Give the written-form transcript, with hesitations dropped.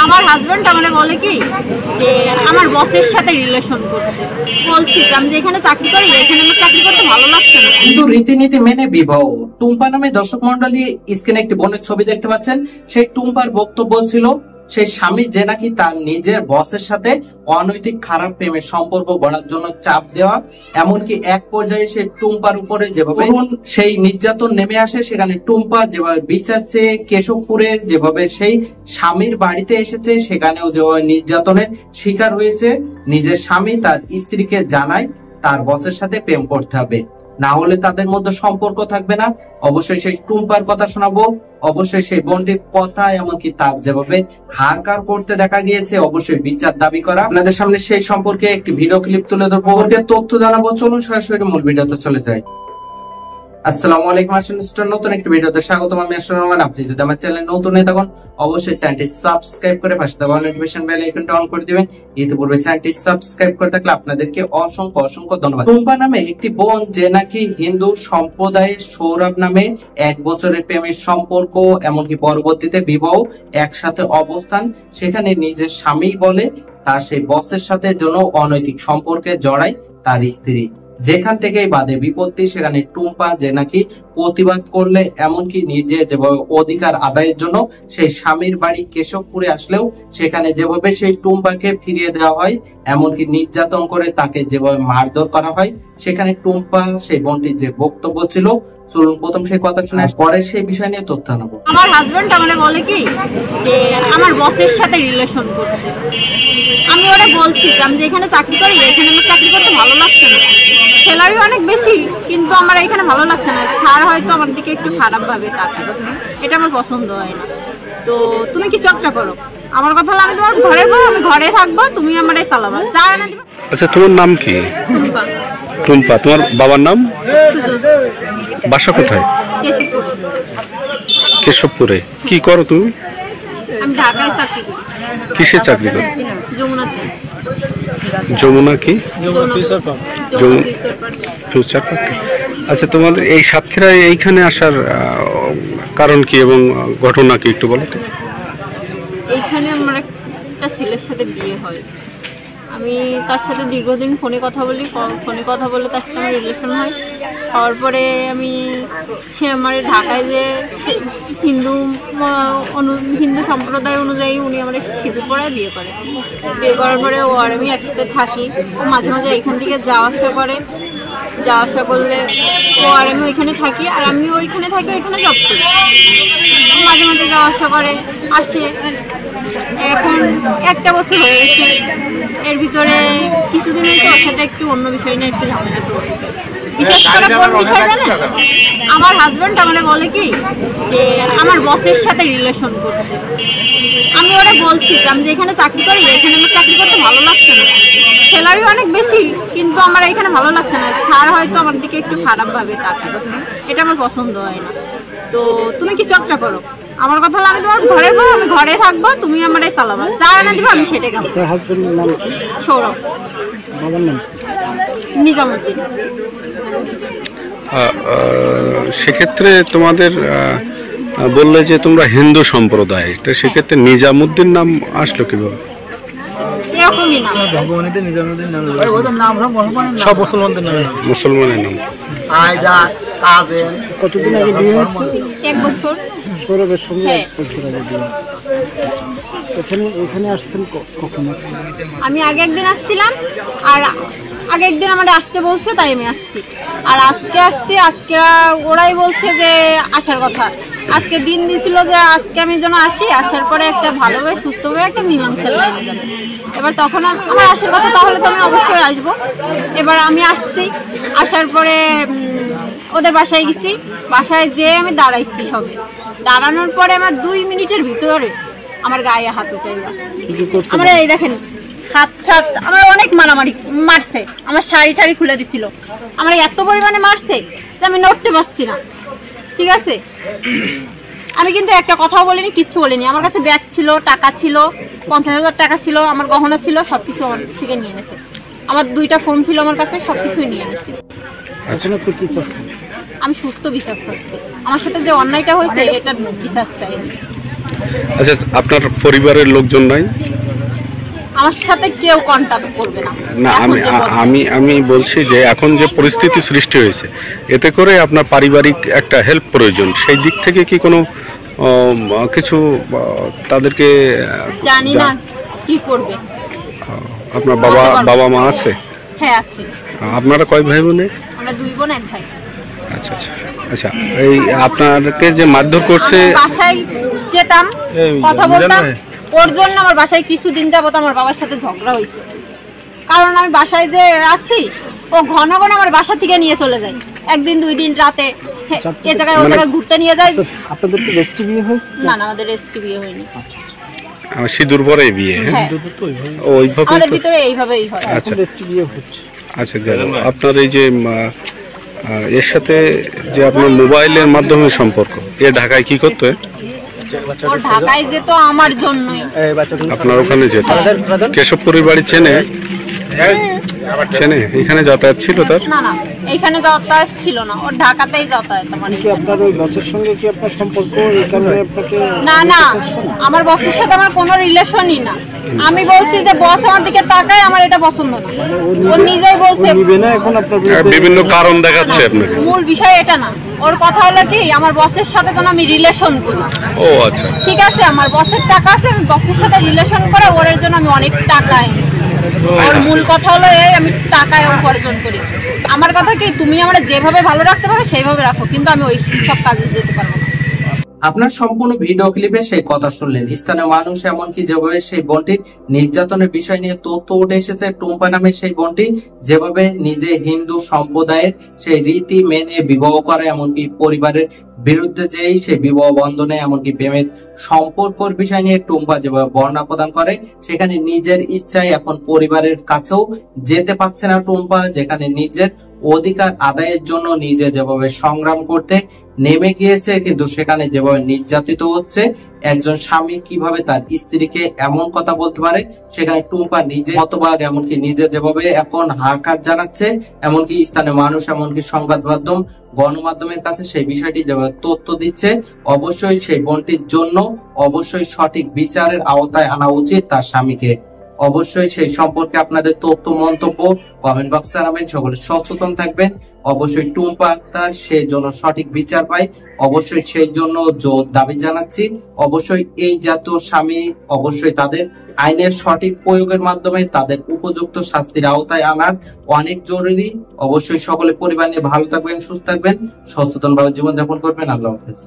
আমার হাজবেন্ড আমাকে বলে কি যে আমার বসের সাথে রিলেশন করতে বলছি, আমি যেখানে চাকরি করি এখানে আমার চাকরি করতে ভালো লাগছে না। কিন্তু রীতিনীতি মেনে বিবাহ। টুম্পা নামে দর্শক মন্ডলী স্ক্রিনে একটি বোনের ছবি দেখতে পাচ্ছেন। সেই টুম্পার বক্তব্য ছিল সেই স্বামী যে নাকি তার নিজের বসের সাথে অনৈতিক খারাপ প্রেমের সম্পর্ক গড়ার জন্য চাপ দেওয়া, এমনকি এক পর্যায়ে সে টুম্পার উপরে যেভাবে সেই নির্যাতন নেমে আসে, সেখানে টুম্পা যেভাবে বিচার চেয়ে কেশবপুরের যেভাবে সেই স্বামীর বাড়িতে এসেছে সেখানেও যেভাবে নির্যাতনের শিকার হয়েছে। নিজের স্বামী তার স্ত্রীকে জানায় তার বসের সাথে প্রেম করতে হবে, না হলে তাদের মধ্যে সম্পর্ক থাকবে না। অবশ্যই সেই টুম্পার কথা শোনাবো, অবশ্যই সেই বোনটির কথা, এমনকি তার যেভাবে হাহাকার করতে দেখা গিয়েছে, অবশ্যই বিচার দাবি করা। আপনাদের সামনে সেই সম্পর্কে একটি ভিডিও ক্লিপ তুলে ধরবো, তথ্য জানাবো। চলুন সরাসরি মূল ভিডিওতে চলে যাই। আসসালামু আলাইকুম, নতুন একটি ভিডিওতে স্বাগতম। আমি আসলে রহমান। আপনি যদি আমার চ্যানেল নতুন হয়ে থাকুন অবশ্যই চ্যানেলটি সাবস্ক্রাইব করে পাশে থাকা নোটিফিকেশন বেল আইকনটা অন করে দিবেন। ইতিপূর্বে চ্যানেলটি সাবস্ক্রাইব করে থাকলে আপনাদেরকে অসংখ্য অসংখ্য ধন্যবাদ। টুম্পা নামে একটি বোন যে নাকি হিন্দু সম্প্রদায়ের সৌরভ নামে 1 বছরের প্রেমের সম্পর্ক, এমনকি পরবর্তীতে বিবাহ, একসাথে অবস্থান, সেখানে নিজের স্বামী বলে তার সেই বসের সাথে যেন অনৈতিক সম্পর্কে জড়ায় তার স্ত্রী। যেখান থেকেই বাদে বিপত্তি, সেখানে টুম্পা যে নাকি প্রতিবাদ করলে, এমনকি নিজে যেভাবে অধিকার আদায়ের জন্য সেই স্বামীর বাড়ি কেশবপুরে আসলেও সেখানে যেভাবে সেই টুম্পাকে ফিরিয়ে দেওয়া হয়, এমনকি নির্যাতন করে তাকে যেভাবে মারধর করা হয়, সেখানে টুম্পা সেই বোনটির যে বক্তব্য ছিল, চলুন প্রথম সেই কথা শুনে পরে সেই বিষয় নিয়ে তথ্য নেবো। আমার হাজবেন্ড আমাকে বলে কি যে আমার বসের সাথে রিলেশন করতে। আমি ওরা বলছি আমি যেখানে চাকরি করি এখানে আমার চাকরি করতে ভালো লাগছে না, স্যালারি অনেক বেশি, কিন্তু আমার এখানে ভালো লাগছে না। স্যার হয়তো আমার দিকে একটু খারাপ ভাবে তাকায়, এটা আমার পছন্দ হয় না। তো তুমি কিছু একটা করো, আমার কথা হলো আমি তোমার ঘরে বল, আমি ঘরে থাকবো, তুমি আমার চালাবা, যা না দিবা। আচ্ছা, তোমার নাম কি? টুম্পা। টুম্পা। তোমার বাবার নাম? বাসা কোথায়? কেশবপুরে। কি করো তুমি? আমি ঢাকায় চাকরি করি। কিসে চাকরি করো? যমুনাতে। যমুনা কি? Future park. আচ্ছা, তোমাদের এই সাতক্ষীরায় এইখানে আসার কারণ কি এবং ঘটনা কি একটু বলো তো? এইখানে আমার একটা ছেলের সাথে বিয়ে হয়, আমি তার সাথে দীর্ঘদিন ফোনে কথা বলি, ফোনে কথা বলে তার সাথে আমার রিলেশন হয়। হওয়ার পরে সে আমার ঢাকায় যে হিন্দু সম্প্রদায় অনুযায়ী উনি আমার সিঁদুর পড়ায় বিয়ে করে। বিয়ে করার পরে ও আর আমি একসাথে থাকি। ও মাঝে মাঝে এখান থেকে যাওয়া আসা করে, যাওয়া আসা করলে ও আর আমি ওইখানে থাকি, আর আমিও ওইখানে থাকি, ওইখানে জব করি। মাঝে মাঝে যাওয়া আসা করে, আসে। এখন 1টা বছর হয়ে গেছে। এর ভিতরে কিছুদিন হয়তো ওর সাথে একটু অন্য বিষয় নিয়ে একটু ঝামেলা চলতেছে। বিশেষ করে কোন বিষয় জানেন? আমার হাজবেন্ড আমাকে বলে কি যে আমার বসের সাথে রিলেশন করতে। আমি ওরা বলছি আমি যেখানে চাকরি করি এখানে আমার চাকরি করতে ভালো লাগছে না, স্যালারি অনেক বেশি, কিন্তু আমার এখানে ভালো লাগছে না। স্যার হয়তো আমার দিকে একটু খারাপ ভাবে তাকায়, এটা আমার পছন্দ হয় না। তো তুমি কিছু একটা করো, আমার কথা হলো আমি তোমার ঘরে বল, আমি ঘরে থাকবো, তুমি আমার চালাবা, যা না দিবা আমি সেটাই খাবো। সৌরভ। বাবার নাম? নিজামুদ্দিন। সেক্ষেত্রে তোমাদের বললে যে তোমরা হিন্দু সম্প্রদায়, তো সেক্ষেত্রে নিজামুদ্দিন নাম আসলো কিভাবে? এরকমই না, সব মুসলমানদের নাম। মুসলমানের নাম। কতদিন আগে বিয়ে হয়েছে? 1 বছর। সৌরভের সঙ্গে 1 বছর আগে বিয়ে। এখানে আসছেন কখন? আমি আগে একদিন আসছিলাম, আর আগে একদিন আমার আসতে বলছে, তাই আমি আসছি। আর আজকে আসছি, আজকে ওরাই বলছে যে আসার কথা। আজকে দিন দিয়েছিল যে আজকে আমি যেন আসি, আসার পরে একটা ভালোভাবে সুস্থভাবে একটা মীমাংসা লেগে যাবে। এবার তখন আমার আসার কথা, তাহলে তো আমি অবশ্যই আসবো। এবার আমি আসছি, আসার পরে ওদের বাসায় গেছি। বাসায় যেয়ে আমি দাঁড়াইছি, সবে দাঁড়ানোর পরে আমার 2 মিনিটের ভিতরে আমার গায়ে হাত উঠে আমার এই দেখেন হাত আমার অনেক মারামারি মারছে, আমার শাড়ি টাড়ি খুলে দিছিল, আমার এত পরিমাণে মারছে যে আমি নড়তে পারছি না। ঠিক আছে, আমি কিন্তু একটা কথাও বলিনি, কিচ্ছু বলিনি। আমার কাছে ব্যাগ ছিল, টাকা ছিল, 50,000 টাকা ছিল, আমার গহনা ছিল, সবকিছু আমার থেকে নিয়ে এনেছে। আমার 2টা ফোন ছিল আমার কাছে, সবকিছুই নিয়ে এনেছে। আমি সুস্থ বিচার চাচ্ছি, আমার সাথে যে অন্যায়টা হয়েছে এটা বিচার চাই। আচ্ছা, আপনার পরিবারের লোকজন নাই? আমার সাথে কেউ কন্ট্যাক্ট করবে না। না, এখন আমি যে বলছে। আমি আমি বলছি যে এখন যে পরিস্থিতি সৃষ্টি হয়েছে, এতে করে আপনার পারিবারিক একটা হেল্প প্রয়োজন, সেই দিক থেকে কি কোনো কিছু তাদেরকে জানি না কি করবে। আপনার বাবা মা আছে? হ্যাঁ আছে। আপনারা কয় ভাই বোনে? আমরা 2 বোন 1 ভাই। আচ্ছা আচ্ছা আচ্ছা, এই আপনাকে যে মারধর করছে, আমি বাসায় যেতাম, এই কথা বলতাম, ভাই। ওর জন্য আমার বাসায় কিছুদিন যাবত আমার বাবার সাথে ঝগড়া হয়েছে। কারণ আমি বাসায় যে আছি, ও ঘন ঘন আমার বাসা থেকে নিয়ে চলে যায়। 1 দিন 2 দিন রাতে এ জায়গায় ও জায়গায় ঘুরতে নিয়ে যায়। আপনাদের কি রেজিস্ট্রি বিয়ে হয়েছে? না না, আমাদের রেজিস্ট্রি বিয়ে হয়নি। সিঁদুর পরে বিয়ে? হ্যাঁ, ওইভাবে আমাদের ভিতরে এইভাবেই হয়। আচ্ছা রেজিস্ট্রি বিয়ে হচ্ছে। আচ্ছা, গেল। আপনার এই যে এর সাথে যে আপনার মোবাইলের মাধ্যমে সম্পর্ক, এ ঢাকায় কি করতো? ও ঢাকায় যেত আমার জন্যই। আপনার ওখানে যেত? কেশবপুরের বাড়ি চেনে? চেনে? এখানে যাতায়াত ছিল তার? না না, এইখানে যাতায়াত ছিল না, ওর ঢাকাতেই যাতায়াত আমার। কি আপনার ওই বসের সঙ্গে কি আপনার সম্পর্ক, এই কারণে আপনাকে? না না, আমার বসের সাথে আমার কোনো রিলেশনই না। আমি বলছি যে বস আমার দিকে তাকায়, আমার এটা পছন্দ না। ও নিজেই বলছে নিবে না এখন আপনার বিরুদ্ধে? বিভিন্ন কারণ দেখাচ্ছে আপনাকে? মূল বিষয় এটা না, ওর কথা হলো কি আমার বসের সাথে যেন আমি রিলেশন করি। ও আচ্ছা, ঠিক আছে, আমার বসের টাকা আছে, আমি বসের সাথে রিলেশন করে ওর জন্য আমি অনেক টাকা এনেছি। ওর মূল কথা হলো এই, আমি টাকায় উপার্জন করি। আমার কথা কি, তুমি আমার যেভাবে ভালো রাখতে পারো সেইভাবে রাখো, কিন্তু আমি ওই সব কাজে যেতে পারবো না। আপনার সম্পূর্ণ ভিডিও ক্লিপে সেই কথা শুনলেন। স্থানীয় মানুষ এমনকি যেভাবে সেই বোনটির নির্যাতনের বিষয় নিয়ে তথ্য উঠে এসেছে, টুম্পা নামে সেই বোনটি যেভাবে নিজে হিন্দু সম্প্রদায়ের সেই রীতি মেনে বিবাহ করে, এমনকি পরিবারের বিরুদ্ধে যেই সেই বিবাহ বন্ধনে এমনকি প্রেমের সম্পর্কর বিষয় নিয়ে টুম্পা যেভাবে বর্ণনা প্রদান করে, সেখানে নিজের ইচ্ছায় এখন পরিবারের কাছেও যেতে পারছে না টুম্পা, যেখানে নিজের অধিকার আদায়ের জন্য নিজে যেভাবে সংগ্রাম করতে নেমে গিয়েছে, কিন্তু সেখানে যেভাবে নির্যাতিত হচ্ছে। একজন স্বামী কিভাবে তার স্ত্রীকে এমন কথা বলতে পারে, সেখানে টুম্পা নিজে হতবাক, এমনকি নিজে যেভাবে এখন হাহাকার জানাচ্ছে, এমনকি স্থানীয় মানুষ এমনকি সংবাদ মাধ্যম গণমাধ্যমের কাছে সেই বিষয়টি যেভাবে তথ্য দিচ্ছে। অবশ্যই সেই বোনটির জন্য অবশ্যই সঠিক বিচারের আওতায় আনা উচিত তার স্বামীকে। অবশ্যই সেই সম্পর্কে আপনাদের তথ্য মন্তব্য কমেন্ট বক্সে জানাবেন। সকলে সচেতন থাকবেন। অবশ্যই টুম্পা আক্তার সেই জন্য সঠিক বিচার পায়, অবশ্যই সেই জন্য জোর দাবি জানাচ্ছি। অবশ্যই এই জাতীয় স্বামী অবশ্যই তাদের আইনের সঠিক প্রয়োগের মাধ্যমে তাদের উপযুক্ত শাস্তির আওতায় আনার অনেক জরুরি। অবশ্যই সকলে পরিবার নিয়ে ভালো থাকবেন, সুস্থ থাকবেন, সচেতনভাবে জীবনযাপন করবেন। আল্লাহ হাফেজ।